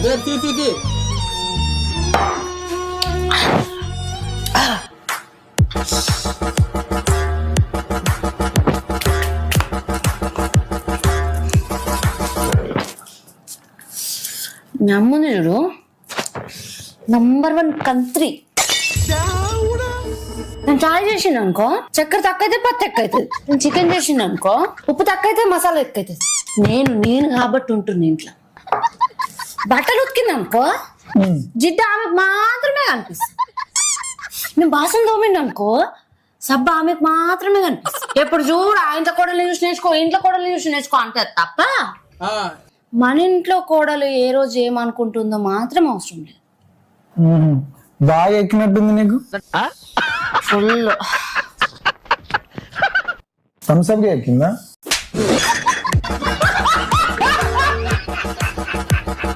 తీ నమ్ముని చూడు నంబర్ 1 కంత్రి. నేను చాయ్ చేసిండు అనుకో చక్కెర తక్కువ అయితే పత్తి ఎక్కువ అవుతుంది. నేను చికెన్ చేసిండు అనుకో ఉప్పు తక్కువ అయితే మసాలా ఎక్కువ అవుతుంది. నేను కాబట్టి ఉంటుంది ఇంట్లో. బట్టలు ఉతికింది అనుకో జిడ్డ ఆమెకు మాత్రమే కనిపిస్తుంది. నేను బాసం తోమిండు అనుకో సబ్బు ఆమెకు మాత్రమే కనిపిస్తుంది. ఎప్పుడు చూడు ఆ ఇంట్లో కోడలు చూసి నేర్చుకో ఇంట్లో కోడలు చూసి నేర్చుకో అంటే తప్ప మన ఇంట్లో కోడలు ఏ రోజు ఏమనుకుంటుందో మాత్రం అవసరం లేదు. బాగా ఎక్కినట్టుంది నీకు. ఫుల్ థమ్స్ అప్ ఎక్కిందా?